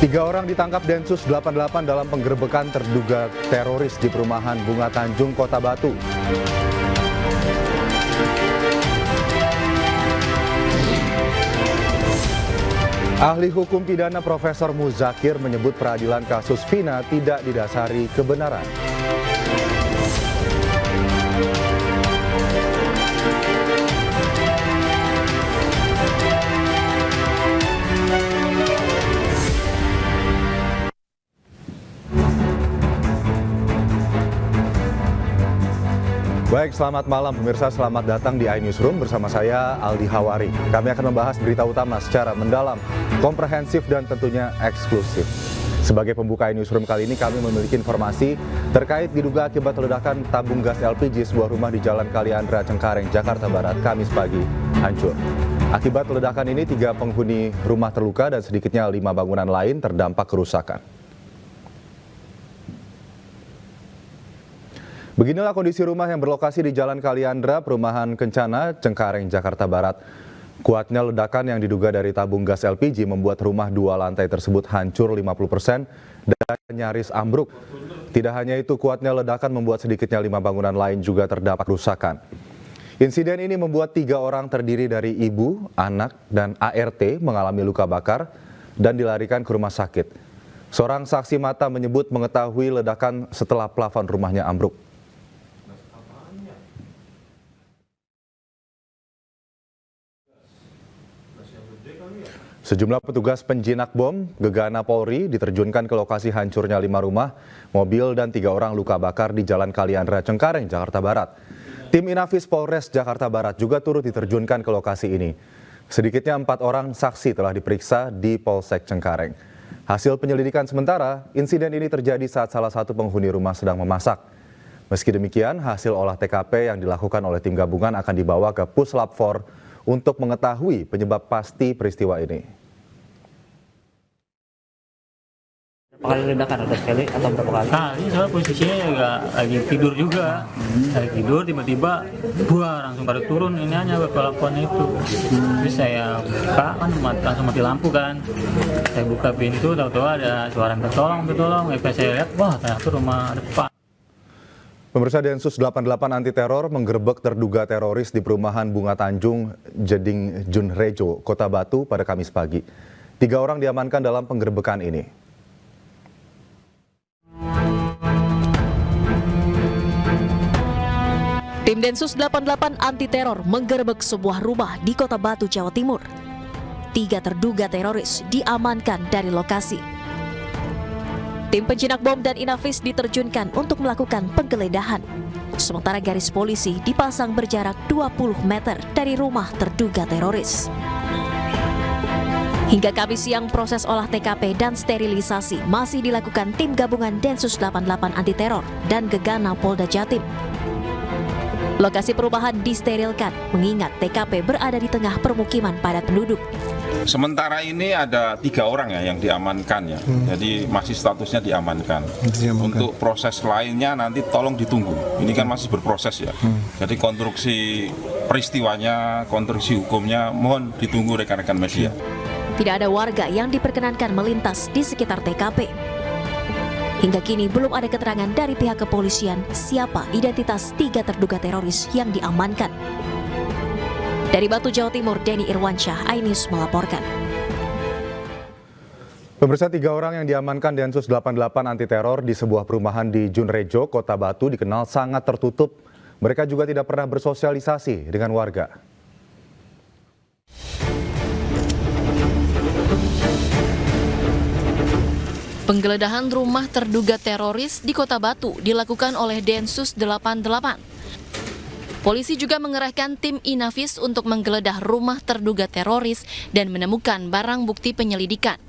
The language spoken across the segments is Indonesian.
Tiga orang ditangkap Densus 88 dalam penggerebekan terduga teroris di perumahan Bunga Tanjung, Kota Batu. Ahli hukum pidana Profesor Muzakir menyebut peradilan kasus Vina tidak didasari kebenaran. Baik, selamat malam pemirsa, selamat datang di iNewsroom bersama saya Aldi Hawari. Kami akan membahas berita utama secara mendalam, komprehensif dan tentunya eksklusif. Sebagai pembuka iNewsroom kali ini kami memiliki informasi terkait diduga akibat ledakan tabung gas LPG sebuah rumah di Jalan Kaliandra, Cengkareng, Jakarta Barat, Kamis pagi hancur. Akibat ledakan ini 3 penghuni rumah terluka dan sedikitnya 5 bangunan lain terdampak kerusakan. Beginilah kondisi rumah yang berlokasi di Jalan Kaliandra, Perumahan Kencana, Cengkareng, Jakarta Barat. Kuatnya ledakan yang diduga dari tabung gas LPG membuat rumah 2 lantai tersebut hancur 50% dan nyaris ambruk. Tidak hanya itu, kuatnya ledakan membuat sedikitnya 5 bangunan lain juga terdampak kerusakan. Insiden ini membuat 3 orang terdiri dari ibu, anak, dan ART mengalami luka bakar dan dilarikan ke rumah sakit. Seorang saksi mata menyebut mengetahui ledakan setelah plafon rumahnya ambruk. Sejumlah petugas penjinak bom Gegana Polri diterjunkan ke lokasi hancurnya 5 rumah, mobil dan 3 orang luka bakar di Jalan Kaliandra, Cengkareng, Jakarta Barat. Tim Inafis Polres Jakarta Barat juga turut diterjunkan ke lokasi ini. Sedikitnya 4 orang saksi telah diperiksa di Polsek Cengkareng. Hasil penyelidikan sementara, insiden ini terjadi saat salah satu penghuni rumah sedang memasak. Meski demikian, hasil olah TKP yang dilakukan oleh tim gabungan akan dibawa ke Puslap 4 untuk mengetahui penyebab pasti peristiwa ini. Berapa kali ledakan, ada sekali atau berapa kali? Kali soalnya posisinya juga lagi tidur juga. Lagi tidur tiba-tiba buah langsung pada turun ini hanya ke plafon itu. Terus saya buka kan langsung mati lampu kan. Saya buka pintu tahu-tahu ada suara tolong. Saya lihat wah ternyata rumah depan. Pemirsa, Densus 88 anti teror menggerebek terduga teroris di perumahan Bunga Tanjung, Jeding Junrejo, Kota Batu pada Kamis pagi. 3 orang diamankan dalam penggerebekan ini. Tim Densus 88 anti teror menggerebek sebuah rumah di Kota Batu, Jawa Timur. 3 terduga teroris diamankan dari lokasi. Tim penjinak bom dan Inafis diterjunkan untuk melakukan penggeledahan. Sementara garis polisi dipasang berjarak 20 meter dari rumah terduga teroris. Hingga Kamis siang proses olah TKP dan sterilisasi masih dilakukan tim gabungan Densus 88 anti teror dan Gegana Polda Jatim. Lokasi perumahan disterilkan mengingat TKP berada di tengah permukiman padat penduduk. Sementara ini ada 3 orang ya yang diamankan ya, jadi masih statusnya diamankan. Untuk proses lainnya nanti tolong ditunggu. Ini kan masih berproses ya. Jadi konstruksi peristiwanya, konstruksi hukumnya mohon ditunggu rekan-rekan media. Tidak ada warga yang diperkenankan melintas di sekitar TKP. Hingga kini belum ada keterangan dari pihak kepolisian siapa identitas 3 terduga teroris yang diamankan. Dari Batu, Jawa Timur, Denny Irwansyah, iNews melaporkan. Pemirsa, 3 orang yang diamankan Densus 88 anti teror di sebuah perumahan di Junrejo, Kota Batu dikenal sangat tertutup. Mereka juga tidak pernah bersosialisasi dengan warga. Penggeledahan rumah terduga teroris di Kota Batu dilakukan oleh Densus 88. Polisi juga mengerahkan tim Inafis untuk menggeledah rumah terduga teroris dan menemukan barang bukti penyelidikan.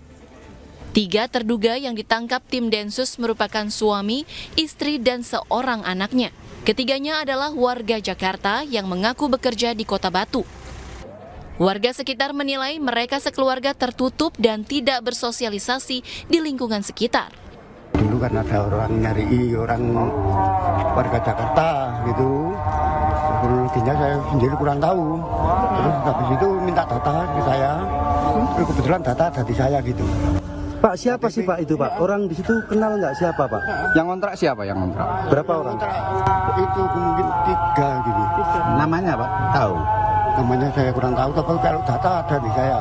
3 terduga yang ditangkap tim Densus merupakan suami, istri, dan seorang anaknya. Ketiganya adalah warga Jakarta yang mengaku bekerja di Kota Batu. Warga sekitar menilai mereka sekeluarga tertutup dan tidak bersosialisasi di lingkungan sekitar. Dulu kan ada orang nyari orang warga Jakarta gitu. Kronologinya saya sendiri kurang tahu. Terus habis itu minta data ke saya. Terus kebetulan data dari saya gitu. Pak, siapa sih Pak itu Pak? Orang di situ kenal nggak siapa Pak? Yang kontrak siapa yang kontrak? Berapa orang? Itu mungkin 3 gini. Namanya Pak? Tahu. Namanya saya kurang tahu, tapi kalau data ada di saya.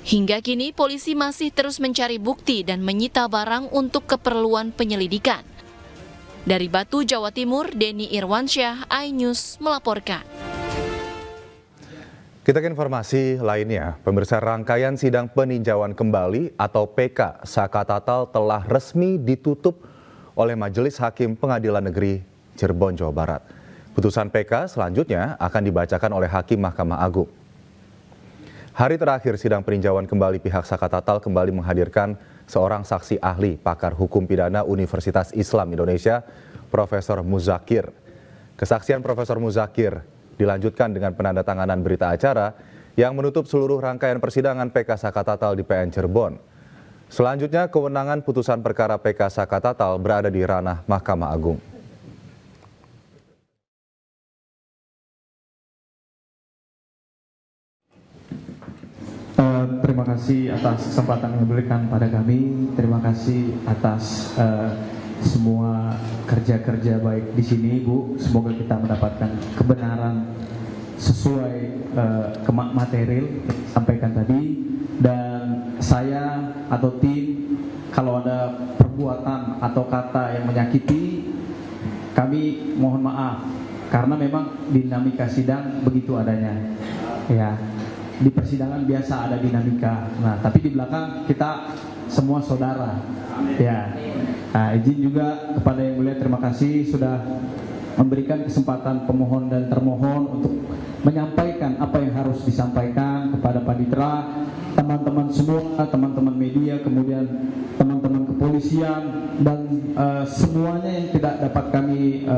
Hingga kini polisi masih terus mencari bukti dan menyita barang untuk keperluan penyelidikan. Dari Batu, Jawa Timur, Denny Irwansyah, iNews melaporkan. Kita ke informasi lainnya. Pemirsa, rangkaian sidang peninjauan kembali atau PK Saka Tatal telah resmi ditutup oleh Majelis Hakim Pengadilan Negeri Cirebon, Jawa Barat. Putusan PK selanjutnya akan dibacakan oleh Hakim Mahkamah Agung. Hari terakhir sidang peninjauan kembali, pihak Saka Tatal kembali menghadirkan seorang saksi ahli pakar hukum pidana Universitas Islam Indonesia, Profesor Muzakir. Kesaksian Profesor Muzakir dilanjutkan dengan penandatanganan berita acara yang menutup seluruh rangkaian persidangan PK Saka Tatal di PN Cirebon. Selanjutnya, kewenangan putusan perkara PK Saka Tatal berada di ranah Mahkamah Agung. Terima kasih atas kesempatan yang diberikan pada kami. Terima kasih atas semua kerja-kerja baik di sini, Bu. Semoga kita mendapatkan kebenaran sesuai material yang disampaikan tadi. Dan saya atau tim, kalau ada perbuatan atau kata yang menyakiti, kami mohon maaf. Karena memang dinamika sidang begitu adanya. Ya. Di persidangan biasa ada dinamika. Nah, tapi di belakang kita semua saudara. Ya. Nah, izin juga kepada Yang Mulia, terima kasih sudah memberikan kesempatan pemohon dan termohon untuk menyampaikan apa yang harus disampaikan kepada panitera, teman-teman semua, teman-teman media, kemudian teman-teman kepolisian, dan semuanya yang tidak dapat kami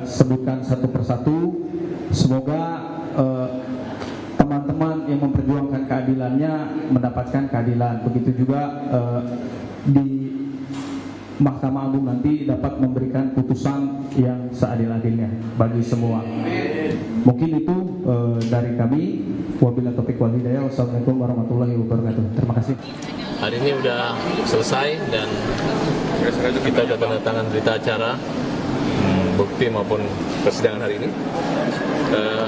sebutkan satu persatu. Semoga teman-teman yang memperjuangkan keadilannya mendapatkan keadilan. Begitu juga di Mahkamah Agung nanti dapat memberikan putusan yang seadil-adilnya bagi semua. Mungkin itu dari kami. Wabillahi taufiq wal hidayah. Wassalamualaikum warahmatullahi wabarakatuh. Terima kasih. Hari ini udah selesai dan kita sudah tanda tangan berita acara, bukti maupun persidangan hari ini.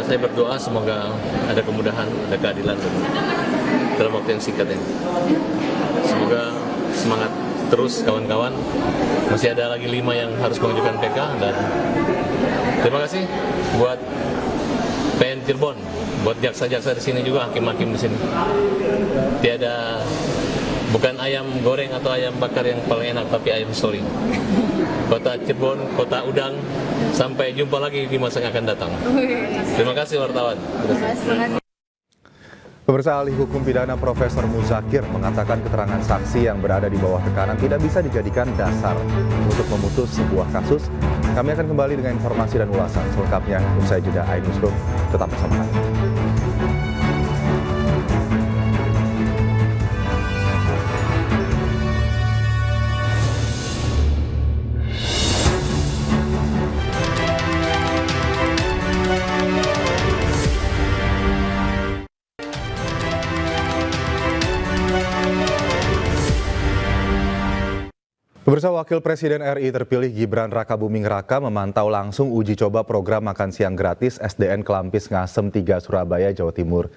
Saya berdoa semoga ada kemudahan, ada keadilan dalam waktu yang singkat ini. Semoga semangat terus kawan-kawan. Masih ada lagi 5 yang harus mengajukan PK, dan terima kasih buat PN Cirebon, buat jaksa-jaksa di sini juga, hakim-hakim di sini. Tiada, bukan ayam goreng atau ayam bakar yang paling enak, tapi ayam story. Kota Cirebon, kota udang. Sampai jumpa lagi di masa yang akan datang. Terima kasih wartawan. Pemirsa, ahli hukum pidana Profesor Muzakir mengatakan keterangan saksi yang berada di bawah tekanan tidak bisa dijadikan dasar untuk memutus sebuah kasus. Kami akan kembali dengan informasi dan ulasan selengkapnya usai jeda iNewsroom. Tetap bersama kami. Pemirsa, Wakil Presiden RI terpilih Gibran Rakabuming Raka memantau langsung uji coba program makan siang gratis SDN Kelampis Ngasem 3 Surabaya, Jawa Timur.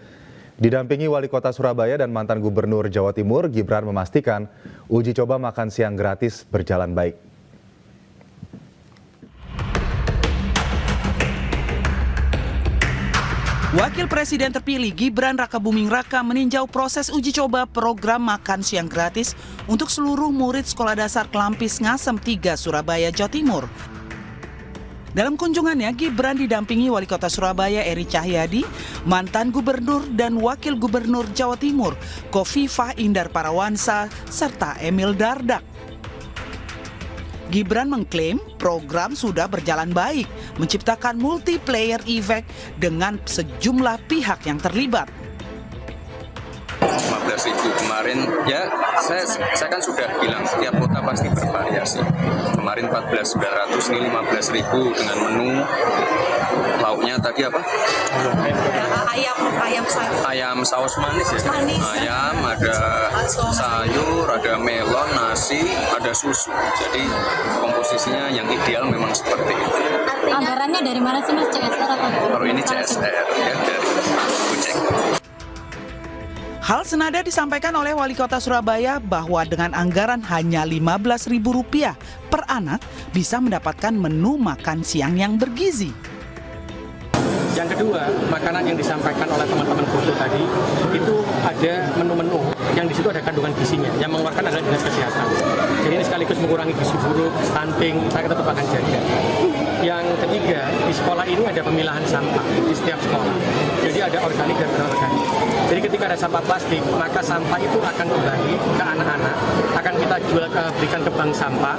Didampingi Wali Kota Surabaya dan mantan Gubernur Jawa Timur, Gibran memastikan uji coba makan siang gratis berjalan baik. Wakil Presiden terpilih Gibran Rakabuming Raka meninjau proses uji coba program makan siang gratis untuk seluruh murid Sekolah Dasar Kelampis Ngasem 3 Surabaya, Jawa Timur. Dalam kunjungannya, Gibran didampingi Wali Kota Surabaya Eri Cahyadi, mantan Gubernur dan Wakil Gubernur Jawa Timur Khofifah Indar Parawansa, serta Emil Dardak. Gibran mengklaim program sudah berjalan baik, menciptakan multiplayer effect dengan sejumlah pihak yang terlibat. 15.000 kemarin kemarin ya saya kan sudah bilang setiap kota pasti bervariasi. Kemarin 14.900, ini 15.000 dengan menu lauknya tadi apa? Ayam saus manis ya. Ayam, ada sayur, ada melon, nasi, ada susu. Jadi komposisinya yang ideal memang seperti itu. Anggarannya dari mana sih Mas, CSR atau? Kalau ini CSR ya dari Gojek. Hal senada disampaikan oleh Wali Kota Surabaya bahwa dengan anggaran hanya Rp15.000 per anak bisa mendapatkan menu makan siang yang bergizi. Yang kedua, makanan yang disampaikan oleh teman-teman foto tadi itu ada menu-menu yang di situ ada kandungan gizinya. Yang mengeluarkan adalah Dinas Kesehatan. Jadi ini sekaligus mengurangi gizi buruk, stunting, saya tetap akan jaga. Yang ketiga, di sekolah ini ada pemilahan sampah di setiap sekolah. Jadi ada organik dan anorganik. Jadi ketika ada sampah plastik, maka sampah itu akan kembali ke anak-anak, akan kita jual berikan ke bank sampah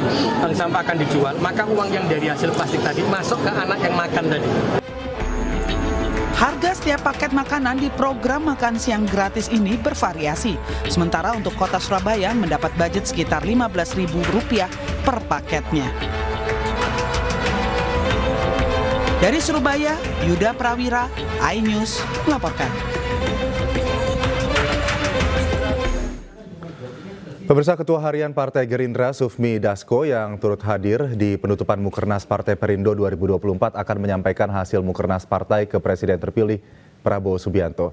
akan dijual, maka uang yang dari hasil plastik tadi masuk ke anak yang makan tadi. Harga setiap paket makanan di program makan siang gratis ini bervariasi. Sementara untuk Kota Surabaya mendapat budget sekitar Rp15.000 per paketnya. Dari Surabaya, Yuda Prawira, iNews melaporkan. Pemirsa, Ketua Harian Partai Gerindra Sufmi Dasko yang turut hadir di penutupan Mukernas Partai Perindo 2024 akan menyampaikan hasil Mukernas Partai ke Presiden terpilih Prabowo Subianto.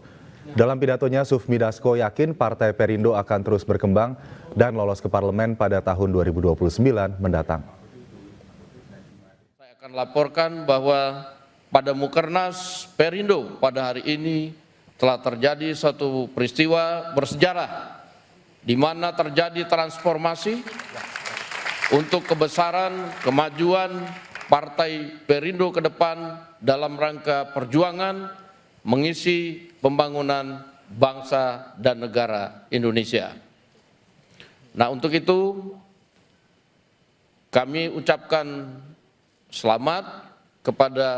Dalam pidatonya, Sufmi Dasko yakin Partai Perindo akan terus berkembang dan lolos ke parlemen pada tahun 2029 mendatang. Saya akan laporkan bahwa pada Mukernas Perindo pada hari ini telah terjadi satu peristiwa bersejarah di mana terjadi transformasi untuk kebesaran, kemajuan Partai Perindo ke depan dalam rangka perjuangan mengisi pembangunan bangsa dan negara Indonesia. Nah, untuk itu kami ucapkan selamat kepada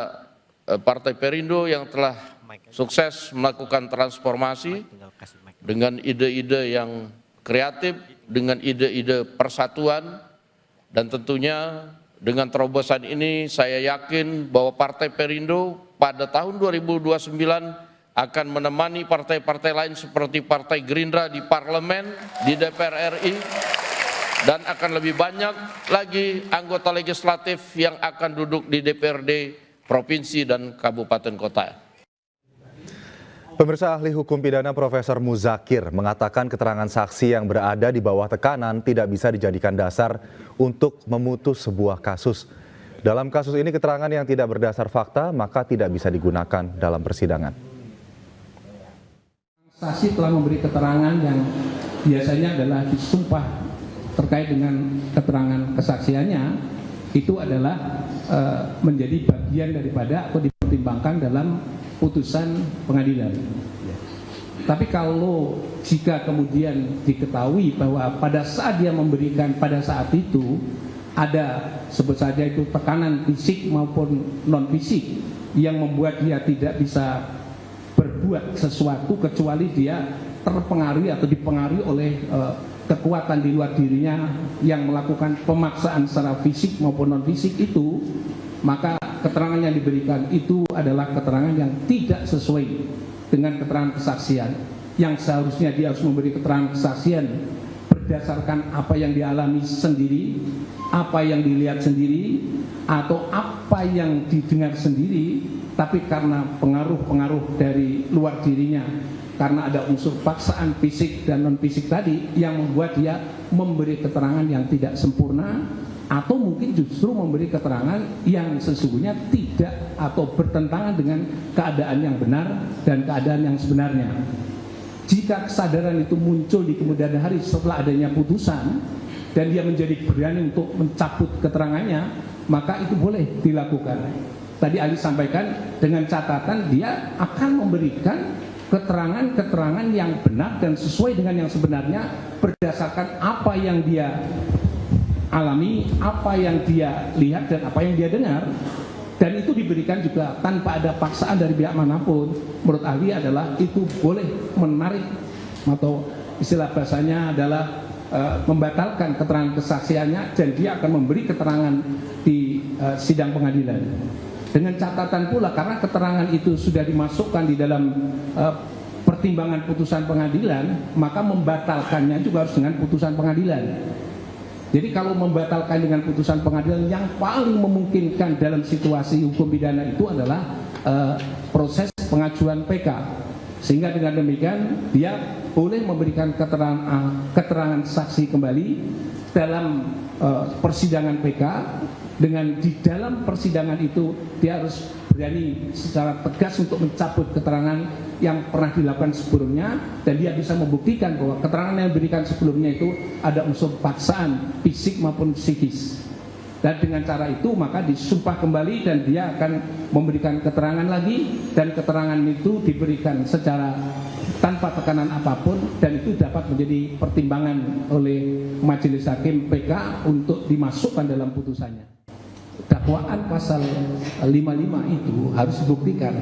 Partai Perindo yang telah sukses melakukan transformasi dengan ide-ide yang kreatif, dengan ide-ide persatuan, dan tentunya dengan terobosan ini saya yakin bahwa Partai Perindo pada tahun 2029 akan menemani partai-partai lain seperti Partai Gerindra di parlemen, di DPR RI, dan akan lebih banyak lagi anggota legislatif yang akan duduk di DPRD provinsi dan kabupaten kota. Pemirsa, ahli hukum pidana Profesor Muzakir mengatakan keterangan saksi yang berada di bawah tekanan tidak bisa dijadikan dasar untuk memutus sebuah kasus. Dalam kasus ini keterangan yang tidak berdasar fakta maka tidak bisa digunakan dalam persidangan. Saksi telah memberi keterangan yang biasanya adalah disumpah terkait dengan keterangan kesaksiannya, itu adalah menjadi bagian daripada atau dipertimbangkan dalam putusan pengadilan. Tapi kalau jika kemudian diketahui bahwa pada saat dia memberikan pada saat itu ada sebut saja itu tekanan fisik maupun non fisik yang membuat dia tidak bisa berbuat sesuatu kecuali dia terpengaruhi atau dipengaruhi oleh kekuatan di luar dirinya yang melakukan pemaksaan secara fisik maupun non fisik itu, maka keterangan yang diberikan itu adalah keterangan yang tidak sesuai dengan keterangan kesaksian. Yang seharusnya dia harus memberi keterangan kesaksian berdasarkan apa yang dialami sendiri, apa yang dilihat sendiri, atau apa yang didengar sendiri, tapi karena pengaruh-pengaruh dari luar dirinya, karena ada unsur paksaan fisik dan non fisik tadi yang membuat dia memberi keterangan yang tidak sempurna, atau mungkin justru memberi keterangan yang sesungguhnya tidak atau bertentangan dengan keadaan yang benar dan keadaan yang sebenarnya. Jika kesadaran itu muncul di kemudian hari setelah adanya putusan dan dia menjadi berani untuk mencabut keterangannya, maka itu boleh dilakukan. Tadi Ali sampaikan dengan catatan dia akan memberikan keterangan-keterangan yang benar dan sesuai dengan yang sebenarnya berdasarkan apa yang dia alami, apa yang dia lihat dan apa yang dia dengar, dan itu diberikan juga tanpa ada paksaan dari pihak manapun. Menurut ahli adalah itu boleh menarik atau istilah bahasanya adalah membatalkan keterangan kesaksiannya dan dia akan memberi keterangan di sidang pengadilan. Dengan catatan pula karena keterangan itu sudah dimasukkan di dalam pertimbangan putusan pengadilan, maka membatalkannya juga harus dengan putusan pengadilan. Jadi kalau membatalkan dengan putusan pengadilan, yang paling memungkinkan dalam situasi hukum pidana itu adalah proses pengajuan PK. Sehingga dengan demikian dia boleh memberikan keterangan saksi kembali dalam persidangan PK, dengan di dalam persidangan itu dia harus berani secara tegas untuk mencabut keterangan yang pernah dilakukan sebelumnya, dan dia bisa membuktikan bahwa keterangan yang diberikan sebelumnya itu ada unsur paksaan fisik maupun psikis. Dan dengan cara itu maka disumpah kembali dan dia akan memberikan keterangan lagi, dan keterangan itu diberikan secara tanpa tekanan apapun, dan itu dapat menjadi pertimbangan oleh majelis hakim PK untuk dimasukkan dalam putusannya. Dakwaan pasal 55 itu harus dibuktikan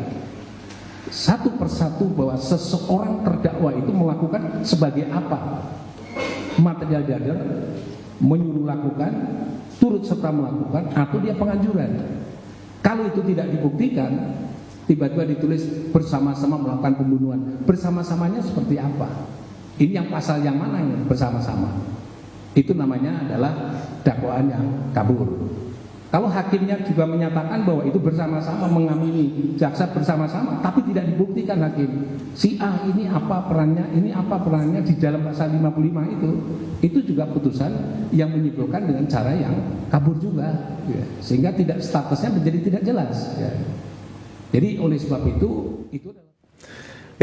satu persatu bahwa seseorang terdakwa itu melakukan sebagai apa, material dader, menyuruh lakukan, turut serta melakukan, atau dia penganjuran. Kalau itu tidak dibuktikan, tiba-tiba ditulis bersama-sama melakukan pembunuhan. Bersama-samanya seperti apa? Ini yang pasal yang mana yang bersama-sama? Itu namanya adalah dakwaan yang kabur. Kalau hakimnya juga menyatakan bahwa itu bersama-sama mengamini jaksa bersama-sama, tapi tidak dibuktikan hakim, si A ini apa perannya di dalam pasal 55 itu juga putusan yang menyimpulkan dengan cara yang kabur juga, ya. Sehingga tidak statusnya menjadi tidak jelas. Ya. Jadi oleh sebab itu adalah.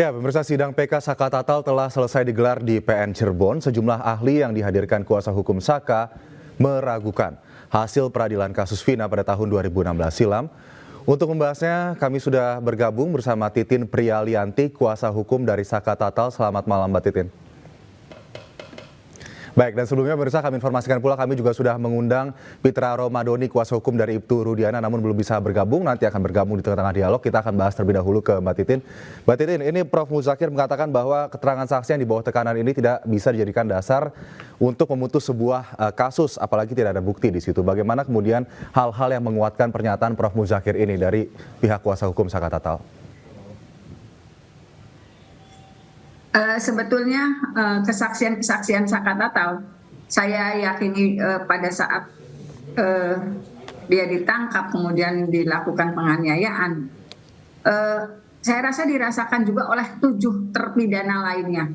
Ya, pemirsa, sidang PK Saka Tatal telah selesai digelar di PN Cirebon. Sejumlah ahli yang dihadirkan kuasa hukum Saka meragukan hasil peradilan kasus Vina pada tahun 2016 silam. Untuk membahasnya, kami sudah bergabung bersama Titin Priyalianti, kuasa hukum dari Saka Tatal. Selamat malam, Mbak Titin. Baik, dan sebelumnya pemirsa kami informasikan pula kami juga sudah mengundang Pitra Romadoni, kuasa hukum dari Ibtu Rudiana, namun belum bisa bergabung, nanti akan bergabung di tengah-tengah dialog. Kita akan bahas terlebih dahulu ke Mbak Titin. Mbak Titin, ini Prof. Muzakir mengatakan bahwa keterangan saksi yang di bawah tekanan ini tidak bisa dijadikan dasar untuk memutus sebuah kasus, apalagi tidak ada bukti di situ. Bagaimana kemudian hal-hal yang menguatkan pernyataan Prof. Muzakir ini dari pihak kuasa hukum Saka Tatal? Sebetulnya kesaksian Saka Tatal, saya yakini pada saat dia ditangkap kemudian dilakukan penganiayaan, saya rasa dirasakan juga oleh 7 terpidana lainnya.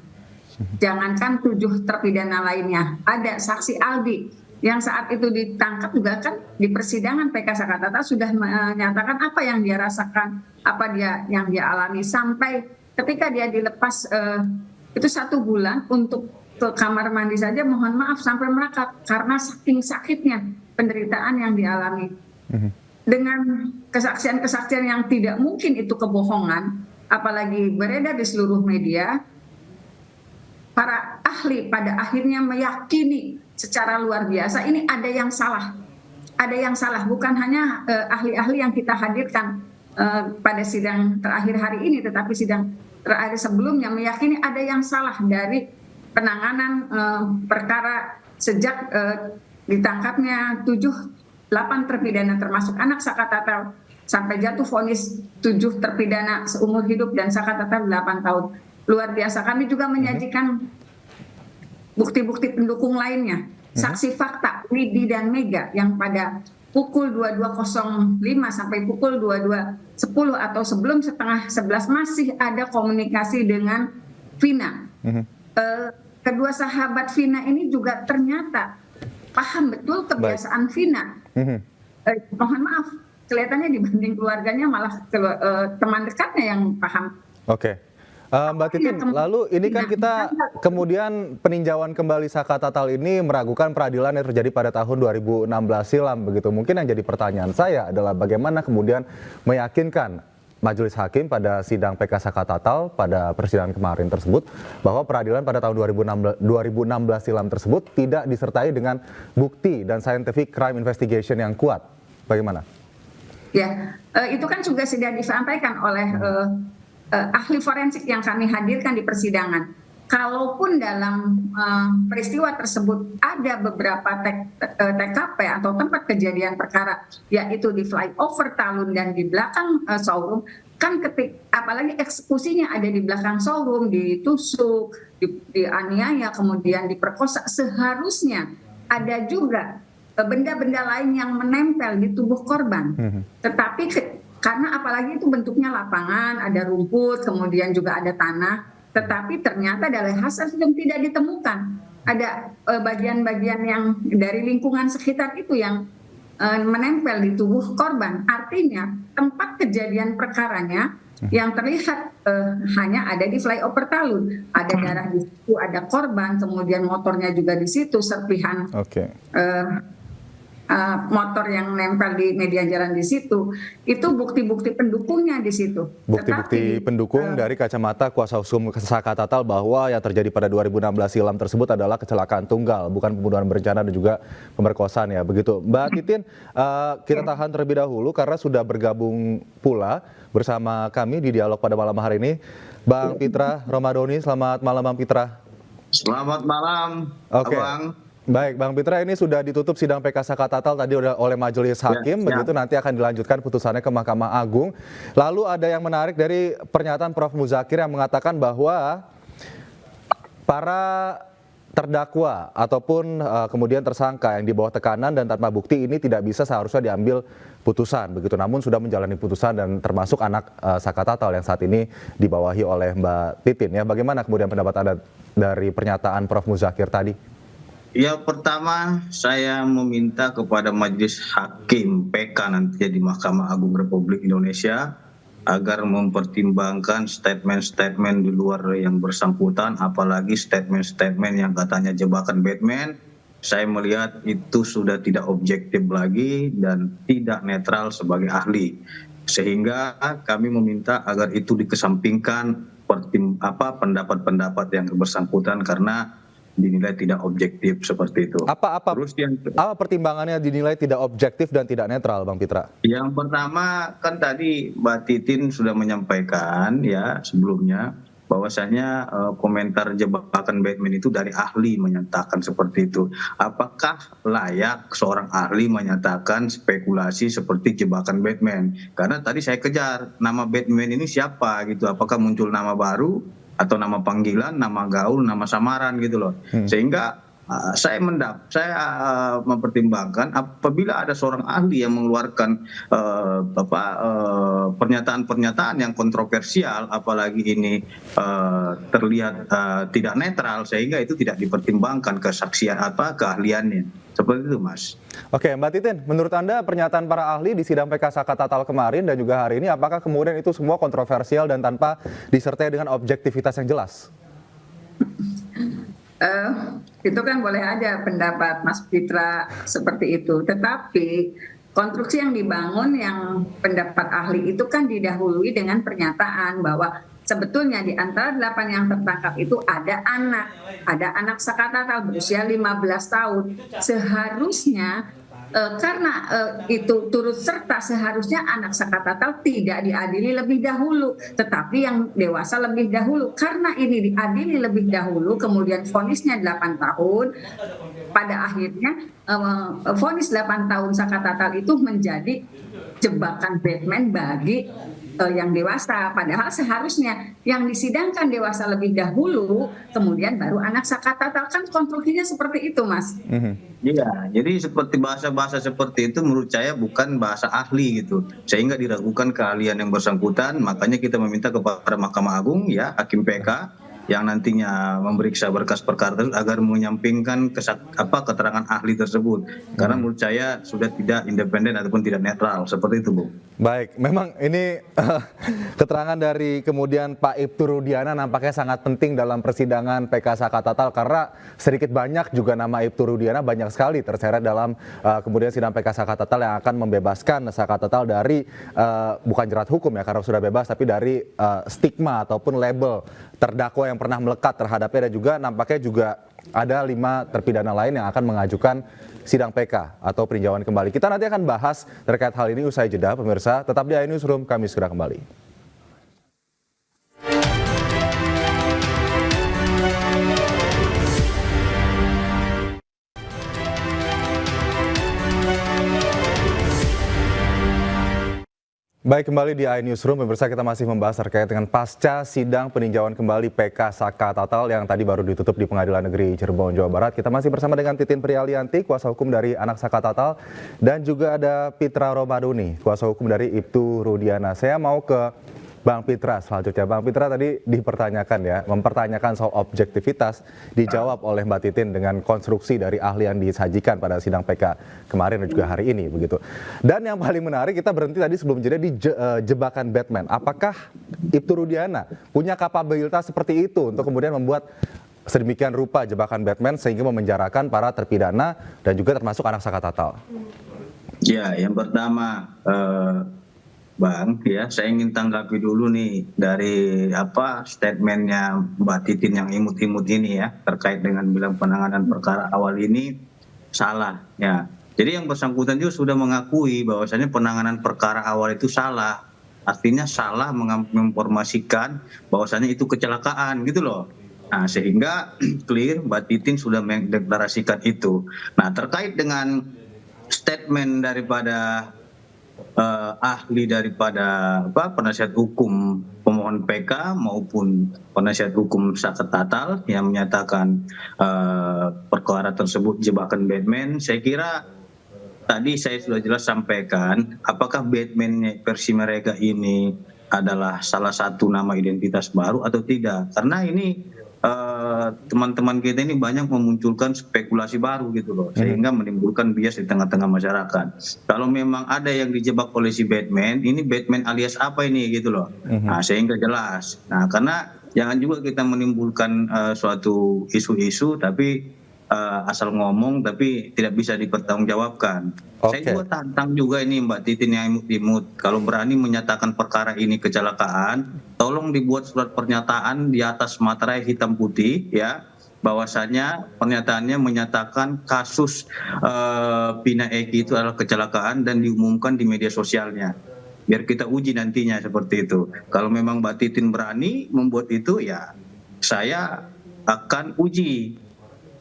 Jangankan 7 terpidana lainnya, ada saksi Aldi yang saat itu ditangkap juga kan di persidangan PK Saka Tatal sudah menyatakan apa yang dia rasakan, apa yang dia alami, sampai ketika dia dilepas itu 1 bulan untuk ke kamar mandi saja, mohon maaf sampai merangkak karena saking sakitnya penderitaan yang dialami. Dengan kesaksian-kesaksian yang tidak mungkin itu kebohongan, apalagi beredar di seluruh media, para ahli pada akhirnya meyakini secara luar biasa ini ada yang salah. Ada yang salah, bukan hanya ahli-ahli yang kita hadirkan pada sidang terakhir hari ini, tetapi sidang terakhir sebelumnya meyakini ada yang salah dari penanganan perkara sejak ditangkapnya 8 terpidana termasuk anak Saka Tatal sampai jatuh vonis 7 terpidana seumur hidup dan Saka Tatal 8 tahun. Luar biasa. Kami juga menyajikan bukti-bukti pendukung lainnya, saksi fakta Widi dan Mega yang pada pukul 22.05 sampai pukul 22.10 atau sebelum setengah 11 masih ada komunikasi dengan Vina. Kedua sahabat Vina ini juga ternyata paham betul kebiasaan Vina. Mohon maaf, kelihatannya dibanding keluarganya malah teman dekatnya yang paham. Oke. Mbak Titin, lalu ini kan kita kemudian peninjauan kembali Saka Tatal ini meragukan peradilan yang terjadi pada tahun 2016 silam begitu. Mungkin yang jadi pertanyaan saya adalah bagaimana kemudian meyakinkan majelis hakim pada sidang PK Saka Tatal pada persidangan kemarin tersebut bahwa peradilan pada tahun 2016 silam tersebut tidak disertai dengan bukti dan scientific crime investigation yang kuat. Bagaimana? Ya, itu kan juga sudah disampaikan oleh ahli forensik yang kami hadirkan di persidangan. kalaupun dalam peristiwa tersebut ada beberapa TKP atau tempat kejadian perkara, yaitu di flyover Talun dan di belakang showroom, kan apalagi eksekusinya ada di belakang showroom, ditusuk, dianiaya, kemudian diperkosa, seharusnya ada juga benda-benda lain yang menempel di tubuh korban. Tetapi karena apalagi itu bentuknya lapangan, ada rumput, kemudian juga ada tanah, tetapi ternyata dari hasil visum tidak ditemukan. Ada bagian-bagian yang dari lingkungan sekitar itu yang menempel di tubuh korban. Artinya tempat kejadian perkaranya yang terlihat hanya ada di flyover Talun. Ada darah di situ, ada korban, kemudian motornya juga di situ, serpihan motor yang nempel di media jalan di situ. Itu bukti-bukti pendukungnya di situ. Bukti-bukti pendukung dari kacamata kuasa hukum Saka Tatal bahwa yang terjadi pada 2016 silam tersebut adalah kecelakaan tunggal, bukan pembunuhan berencana dan juga pemerkosaan ya. Begitu. Mbak Titin, kita tahan terlebih dahulu karena sudah bergabung pula bersama kami di dialog pada malam hari ini. Bang Pitra Romadoni, selamat malam Bang Pitra. Selamat malam, Abang. Baik, Bang Pitra, ini sudah ditutup sidang PK Saka Tatal tadi oleh majelis hakim, begitu nanti akan dilanjutkan putusannya ke Mahkamah Agung. Lalu ada yang menarik dari pernyataan Prof. Muzakir yang mengatakan bahwa para terdakwa ataupun kemudian tersangka yang di bawah tekanan dan tanpa bukti ini tidak bisa seharusnya diambil putusan, begitu. Namun sudah menjalani putusan dan termasuk anak Saka Tatal yang saat ini dibawahi oleh Mbak Titin. Ya, bagaimana kemudian pendapat Anda dari pernyataan Prof. Muzakir tadi? Ya, pertama saya meminta kepada Majelis Hakim PK nantinya di Mahkamah Agung Republik Indonesia agar mempertimbangkan statement-statement di luar yang bersangkutan, apalagi statement-statement yang katanya jebakan Batman. Saya melihat itu sudah tidak objektif lagi dan tidak netral sebagai ahli. Sehingga kami meminta agar itu dikesampingkan pendapat-pendapat yang bersangkutan karena dinilai tidak objektif seperti itu. Apa pertimbangannya dinilai tidak objektif dan tidak netral, Bang Pitra? Yang pertama kan tadi Mbak Titin sudah menyampaikan ya sebelumnya bahwasanya komentar jebakan Batman itu dari ahli menyatakan seperti itu. Apakah layak seorang ahli menyatakan spekulasi seperti jebakan Batman? Karena tadi saya kejar nama Batman ini siapa gitu. Apakah muncul nama baru atau nama panggilan, nama gaul, nama samaran gitu loh. Sehingga saya mempertimbangkan apabila ada seorang ahli yang mengeluarkan pernyataan-pernyataan yang kontroversial, apalagi ini terlihat tidak netral, sehingga itu tidak dipertimbangkan kesaksian keahliannya. Seperti itu, Mas. Oke, Mbak Titin, menurut Anda pernyataan para ahli di sidang PK Saka Tatal kemarin dan juga hari ini, apakah kemudian itu semua kontroversial dan tanpa disertai dengan objektivitas yang jelas? Itu kan boleh aja pendapat Mas Pitra seperti itu. Tetapi konstruksi yang dibangun yang pendapat ahli itu kan didahului dengan pernyataan bahwa sebetulnya di antara 8 yang tertangkap itu ada anak Saka Tatal berusia 15 tahun. Seharusnya karena itu turut serta, seharusnya anak Saka Tatal tidak diadili lebih dahulu, tetapi yang dewasa lebih dahulu. Karena ini diadili lebih dahulu, kemudian vonisnya 8 tahun, pada akhirnya vonis 8 tahun Saka Tatal itu menjadi jebakan Batman bagi yang dewasa. Padahal seharusnya yang disidangkan dewasa lebih dahulu, kemudian baru anak Saka Tatal. Kan konstruksinya seperti itu, Mas. Iya, jadi seperti bahasa-bahasa seperti itu menurut saya bukan bahasa ahli gitu, sehingga diragukan keahlian yang bersangkutan. Makanya kita meminta kepada Mahkamah Agung ya, Hakim PK yang nantinya memeriksa berkas perkara tersebut agar menyampingkan keterangan ahli tersebut, karena menurut saya sudah tidak independen ataupun tidak netral seperti itu, Bu. Baik, memang ini keterangan dari kemudian Pak Ibtu Rudiana nampaknya sangat penting dalam persidangan PK Saka Tatal, karena sedikit banyak juga nama Ibtu Rudiana banyak sekali terseret dalam kemudian sidang PK Saka Tatal yang akan membebaskan Saka Tatal dari bukan jerat hukum ya karena sudah bebas, tapi dari stigma ataupun label terdakwa yang pernah melekat terhadapnya, dan juga nampaknya juga ada 5 terpidana lain yang akan mengajukan sidang PK atau peninjauan kembali. Kita nanti akan bahas terkait hal ini usai jeda, pemirsa. Tetap di iNewsroom, kami segera kembali. Baik, kembali di iNewsroom, pemirsa, kita masih membahas terkait dengan pasca sidang peninjauan kembali PK Saka Tatal yang tadi baru ditutup di Pengadilan Negeri Cirebon, Jawa Barat. Kita masih bersama dengan Titin Prialianti, kuasa hukum dari anak Saka Tatal, dan juga ada Pitra Romaduni, kuasa hukum dari Ibtu Rudiana. Saya mau ke Bang Pitra selanjutnya. Bang Pitra tadi dipertanyakan ya, mempertanyakan soal objektivitas, dijawab oleh Mbak Titin dengan konstruksi dari ahli yang disajikan pada sidang PK kemarin dan juga hari ini begitu. Dan yang paling menarik, kita berhenti tadi sebelum jeda di jebakan Batman. Apakah Ibtu Rudiana punya kapabilitas seperti itu untuk kemudian membuat sedemikian rupa jebakan Batman sehingga memenjarakan para terpidana dan juga termasuk anak Saka Tatal? Ya, yang pertama Bang, ya saya ingin tanggapi dulu nih dari statementnya Mbak Titin yang imut-imut ini ya, terkait dengan bilang penanganan perkara awal ini salah ya. Jadi yang bersangkutan juga sudah mengakui bahwasannya penanganan perkara awal itu salah. Artinya salah menginformasikan bahwasannya itu kecelakaan gitu loh. Nah, sehingga clear Mbak Titin sudah mendeklarasikan itu. Nah, terkait dengan statement daripada ahli daripada penasihat hukum pemohon PK maupun penasihat hukum Saka Tatal yang menyatakan perkara tersebut jebakan Batman, saya kira tadi saya sudah jelas sampaikan apakah Batman versi mereka ini adalah salah satu nama identitas baru atau tidak, karena ini teman-teman kita ini banyak memunculkan spekulasi baru gitu loh, sehingga menimbulkan bias di tengah-tengah masyarakat. Kalau memang ada yang dijebak oleh si Batman, ini Batman alias apa ini gitu loh. Nah, sehingga jelas. Nah, karena jangan juga kita menimbulkan suatu isu-isu tapi asal ngomong tapi tidak bisa dipertanggungjawabkan. Saya juga tantang juga ini Mbak Titin yang imut-imut, kalau berani menyatakan perkara ini kecelakaan, tolong dibuat surat pernyataan di atas materai hitam putih ya, bahwasanya pernyataannya menyatakan kasus Pina Eki itu adalah kecelakaan dan diumumkan di media sosialnya. Biar kita uji nantinya seperti itu. Kalau memang Mbak Titin berani membuat itu, ya saya akan uji.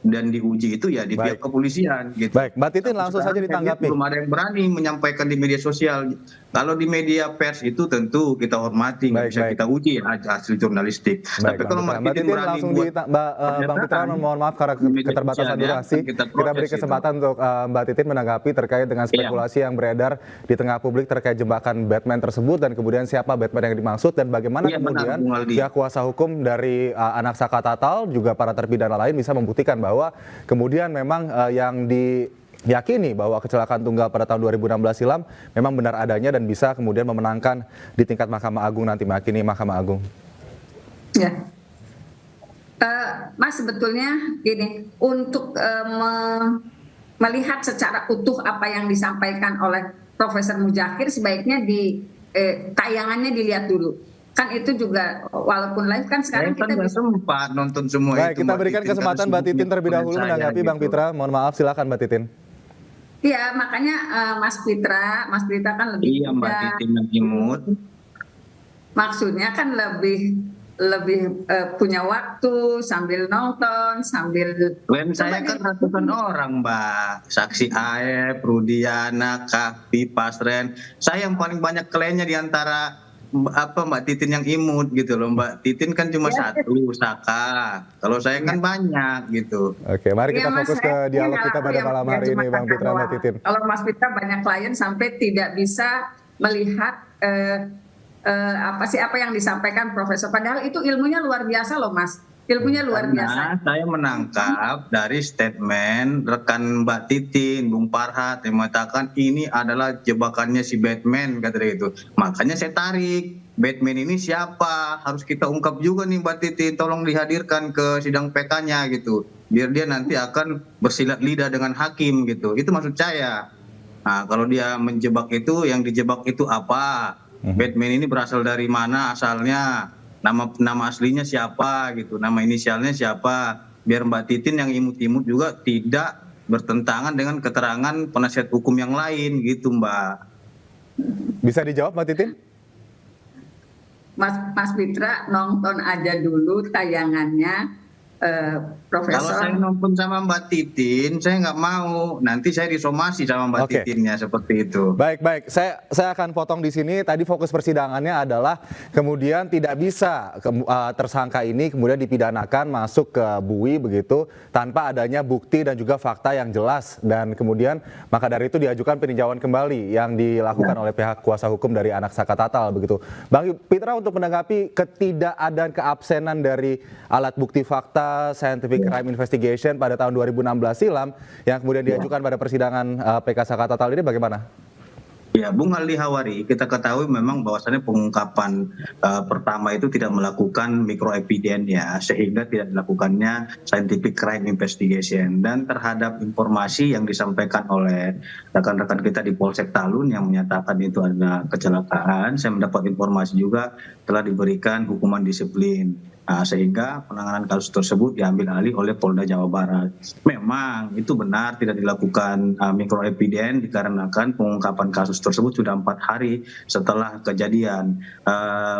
Dan diuji itu ya di pihak kepolisian gitu. Baik, Mbak Titin langsung saja ditanggapi. Belum ada yang berani menyampaikan di media sosial. Kalau di media pers itu tentu kita hormati, nggak bisa kita uji hasil jurnalistik. Tapi kalau Mbak Titin langsung Bang Pitra, mohon maaf karena keterbatasan durasi, kita beri kesempatan untuk Mbak Titin menanggapi terkait dengan spekulasi yang beredar di tengah publik terkait jebakan Batman tersebut dan kemudian siapa Batman yang dimaksud dan bagaimana kemudian pihak kuasa hukum dari anak Saka Tatal juga para terpidana lain bisa membuktikan bahwa kemudian memang yang diyakini bahwa kecelakaan tunggal pada tahun 2016 silam memang benar adanya dan bisa kemudian memenangkan di tingkat Mahkamah Agung nanti, meyakini Mahkamah Agung. Ya, Mas, sebetulnya gini, untuk melihat secara utuh apa yang disampaikan oleh Profesor Mujahir sebaiknya di tayangannya dilihat dulu. Kan itu juga walaupun live kan sekarang kita bisa sempat nonton semua. Baik, kita berikan kesempatan Mbak Titin terlebih dahulu menanggapi Bang Pitra. Mohon maaf, silakan Mbak Titin. Iya, makanya Mas Pitra kan lebih Mbak Titin yang imut. Maksudnya kan lebih punya waktu sambil nonton, sambil saya kan ratusan orang Mbak, saksi Aep, Rudiana, Kavi, Pasren. Saya yang paling banyak kliennya di antara Mbak Titin yang imut gitu loh. Mbak Titin kan cuma satu, Saka. Kalau saya kan banyak gitu. Oke, mari kita fokus ke dialog kita pada malam hari ini, Bang Pitra, Mbak Titin. Kalau Mas Pitra banyak klien sampai tidak bisa melihat apa yang disampaikan Profesor. Padahal itu ilmunya luar biasa loh, Mas. Ilmunya luar biasa. Saya menangkap dari statement rekan Mbak Titin, Bung Farhat yang mengatakan ini adalah jebakannya si Batman, kata dia itu. Makanya saya tarik, Batman ini siapa? Harus kita ungkap juga nih Mbak Titin, tolong dihadirkan ke sidang PK-nya gitu. Biar dia nanti akan bersilat lidah dengan hakim gitu. Itu maksud saya. Nah, kalau dia menjebak itu, yang dijebak itu apa? Batman ini berasal dari mana asalnya? Nama aslinya siapa gitu, nama inisialnya siapa, biar Mbak Titin yang imut-imut juga tidak bertentangan dengan keterangan penasihat hukum yang lain gitu Mbak. Bisa dijawab Mbak Titin? Mas Pitra nonton aja dulu tayangannya Kalau saya nonton sama Mbak Titin, saya nggak mau. Nanti saya disomasi sama Mbak Titinnya seperti itu. Baik. Saya akan potong di sini. Tadi fokus persidangannya adalah kemudian tidak bisa tersangka ini kemudian dipidanakan masuk ke bui begitu tanpa adanya bukti dan juga fakta yang jelas, dan kemudian maka dari itu diajukan peninjauan kembali yang dilakukan oleh pihak kuasa hukum dari anak Saka Tatal begitu. Bang Pitra, untuk menanggapi ketidakadaan keabsenan dari alat bukti fakta Scientific Crime Investigation pada tahun 2016 silam yang kemudian diajukan pada persidangan PK Saka Tatal ini bagaimana? Ya, Bung Aldi Hawari, kita ketahui memang bahwasannya pengungkapan pertama itu tidak melakukan mikroepiden ya, sehingga tidak dilakukannya Scientific Crime Investigation. Dan terhadap informasi yang disampaikan oleh rekan-rekan kita di Polsek Talun yang menyatakan itu adalah kecelakaan, saya mendapat informasi juga telah diberikan hukuman disiplin. Sehingga penanganan kasus tersebut diambil alih oleh Polda Jawa Barat. Memang itu benar tidak dilakukan mikroepiden dikarenakan pengungkapan kasus tersebut sudah 4 hari setelah kejadian.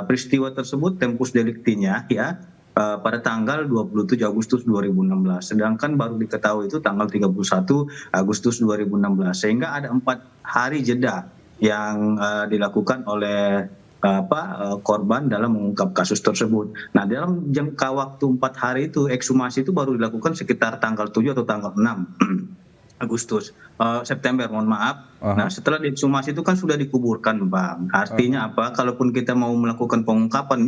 Peristiwa tersebut tempus deliktinya ya pada tanggal 27 Agustus 2016. Sedangkan baru diketahui itu tanggal 31 Agustus 2016. Sehingga ada 4 hari jeda yang dilakukan oleh korban dalam mengungkap kasus tersebut. Nah, dalam jangka waktu 4 hari itu, ekshumasi itu baru dilakukan sekitar tanggal 7 atau tanggal 6 September, mohon maaf. Nah, setelah diekshumasi itu kan sudah dikuburkan, Bang. Artinya apa? Kalaupun kita mau melakukan pengungkapan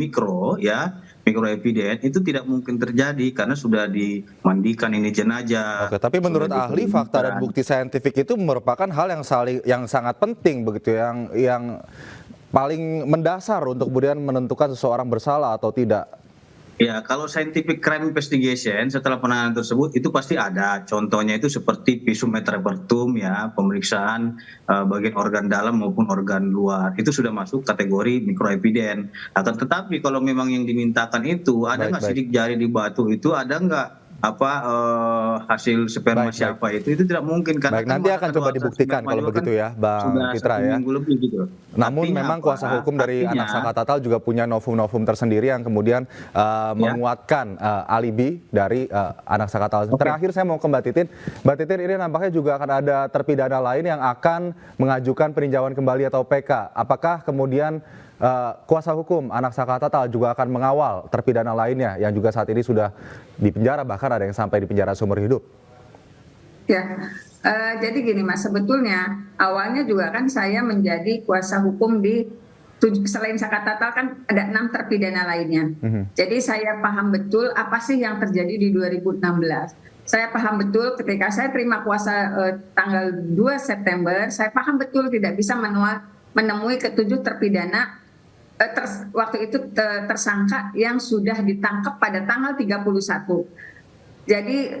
mikroepiden itu tidak mungkin terjadi karena sudah dimandikan ini jenazah. Tapi menurut ahli, fakta dan bukti saintifik itu merupakan hal yang sangat penting begitu, yang paling mendasar untuk kemudian menentukan seseorang bersalah atau tidak. Ya, kalau Scientific Crime Investigation setelah penanganan tersebut itu pasti ada. Contohnya itu seperti visum et repertum ya, pemeriksaan bagian organ dalam maupun organ luar. Itu sudah masuk kategori mikroepiden. Akan tetapi kalau memang yang dimintakan itu ada nggak sidik jari di batu itu, ada nggak hasil sperma siapa itu tidak mungkin karena nanti akan coba dibuktikan kalau begitu ya, Bang Pitra ya. Gitu. Namun memang kuasa hukum dari anak Saka Tatal juga punya novum-novum tersendiri yang kemudian menguatkan alibi dari anak Saka Tatal. Terakhir saya mau ke Mbak Titin. Mbak Titin, ini nampaknya juga akan ada terpidana lain yang akan mengajukan peninjauan kembali atau PK. Apakah kemudian kuasa hukum anak Saka Tatal juga akan mengawal terpidana lainnya yang juga saat ini sudah dipenjara, bahkan ada yang sampai dipenjara seumur hidup? Ya, jadi gini Mas, sebetulnya awalnya juga kan saya menjadi kuasa hukum selain Saka Tatal kan ada 6 terpidana lainnya. Jadi saya paham betul apa sih yang terjadi di 2016. Saya paham betul ketika saya terima kuasa tanggal 2 September, saya paham betul tidak bisa menemui ketujuh terpidana waktu itu tersangka yang sudah ditangkap pada tanggal 31. Jadi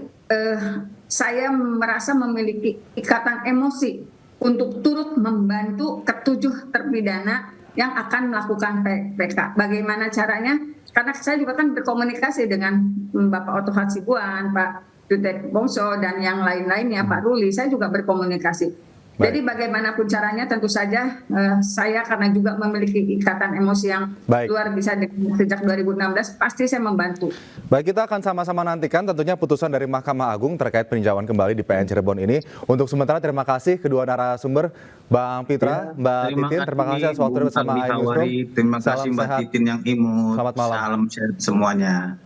saya merasa memiliki ikatan emosi untuk turut membantu ketujuh terpidana yang akan melakukan PK. Bagaimana caranya? Karena saya juga kan berkomunikasi dengan Bapak Oto Hasibuan, Pak Dutet Bongso, dan yang lain-lainnya, Pak Ruli. Saya juga berkomunikasi. Jadi bagaimanapun caranya tentu saja saya karena juga memiliki ikatan emosi yang luar biasa sejak 2016, pasti saya membantu. Baik, kita akan sama-sama nantikan tentunya putusan dari Mahkamah Agung terkait peninjauan kembali di PN Cirebon ini. Untuk sementara terima kasih kedua narasumber, Bang Pitra, Mbak Titin, terima kasih atas waktu bersama iNewsroom. Terima kasih Mbak Titin yang imut. Selamat malam. Salam sehat semuanya.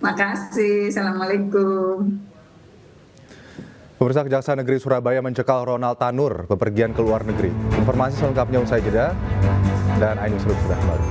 Makasih, Assalamualaikum. Pemirsa, Kejaksaan Negeri Surabaya mencekal Ronald Tanur bepergian ke luar negeri. Informasi selengkapnya usai jeda, dan iNewsroom sudah kembali.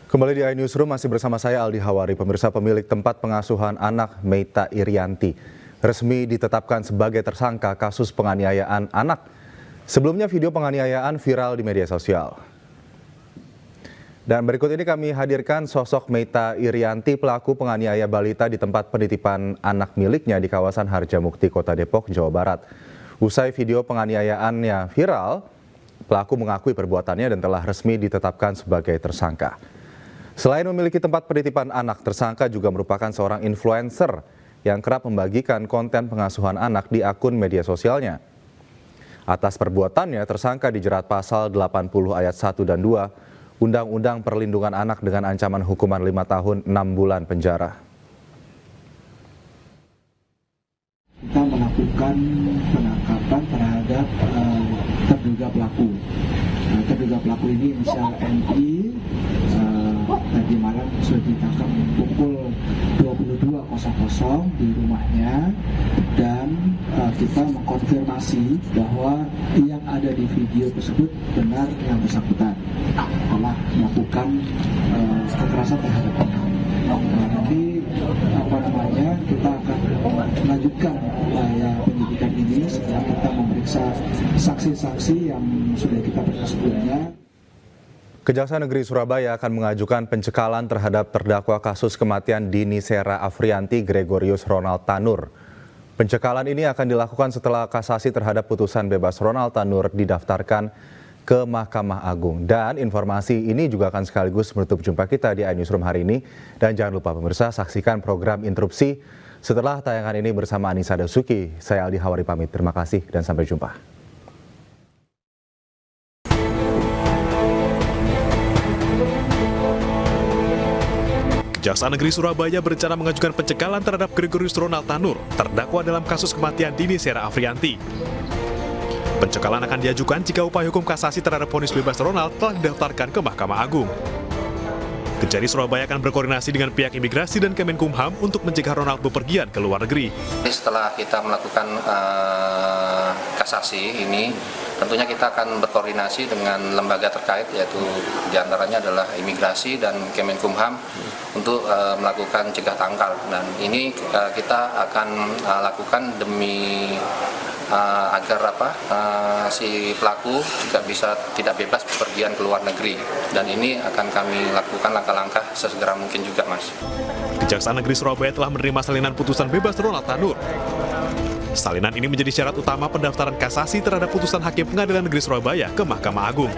Kembali di iNewsroom, masih bersama saya Aldi Hawari. Pemirsa, pemilik tempat pengasuhan anak Meita Irianti resmi ditetapkan sebagai tersangka kasus penganiayaan anak. Sebelumnya video penganiayaan viral di media sosial. Dan berikut ini kami hadirkan sosok Meita Irianti, pelaku penganiaya balita di tempat penitipan anak miliknya di kawasan Harjamukti, Kota Depok, Jawa Barat. Usai video penganiayaannya viral, pelaku mengakui perbuatannya dan telah resmi ditetapkan sebagai tersangka. Selain memiliki tempat penitipan anak, tersangka juga merupakan seorang influencer yang kerap membagikan konten pengasuhan anak di akun media sosialnya. Atas perbuatannya, tersangka dijerat pasal 80 ayat 1 dan 2 Undang-Undang Perlindungan Anak dengan ancaman hukuman 5 tahun 6 bulan penjara. Kita melakukan penangkapan terhadap terduga pelaku. Terduga pelaku ini inisial NI, tadi malam sudah ditangkap pukul 22.00 di rumahnya, dan kita mengkonfirmasi bahwa yang ada di video tersebut benar yang bersangkutan telah melakukan kekerasan terhadap anak. Nanti kita akan melanjutkan penyidikan ini setelah kita memeriksa saksi-saksi yang sudah kita periksa sebelumnya. Kejaksaan Negeri Surabaya akan mengajukan pencekalan terhadap terdakwa kasus kematian Dini Sera Afrianti Gregorius Ronald Tanur. Pencekalan ini akan dilakukan setelah kasasi terhadap putusan bebas Ronald Tanur didaftarkan ke Mahkamah Agung. Dan informasi ini juga akan sekaligus menutup jumpa kita di iNewsroom hari ini. Dan jangan lupa pemirsa, saksikan program Interupsi setelah tayangan ini bersama Anissa Dasuki. Saya Aldi Hawari pamit. Terima kasih dan sampai jumpa. Kejaksaan Negeri Surabaya berencana mengajukan pencekalan terhadap Gregorius Ronald Tanur, terdakwa dalam kasus kematian Dini Sera Afrianti. Pencekalan akan diajukan jika upaya hukum kasasi terhadap vonis bebas Ronald telah didaftarkan ke Mahkamah Agung. Kejari Surabaya akan berkoordinasi dengan pihak imigrasi dan Kemenkumham untuk mencegah Ronald bepergian ke luar negeri. Setelah kita melakukan kasasi ini, tentunya kita akan berkoordinasi dengan lembaga terkait, yaitu diantaranya adalah imigrasi dan Kemenkumham untuk melakukan cegah tangkal. Dan ini kita akan lakukan demi agar si pelaku juga bisa tidak bebas bepergian ke luar negeri, dan ini akan kami lakukan langkah-langkah sesegera mungkin juga, Mas. Kejaksaan Negeri Surabaya telah menerima salinan putusan bebas Ronald Tanur. Salinan ini menjadi syarat utama pendaftaran kasasi terhadap putusan Hakim Pengadilan Negeri Surabaya ke Mahkamah Agung.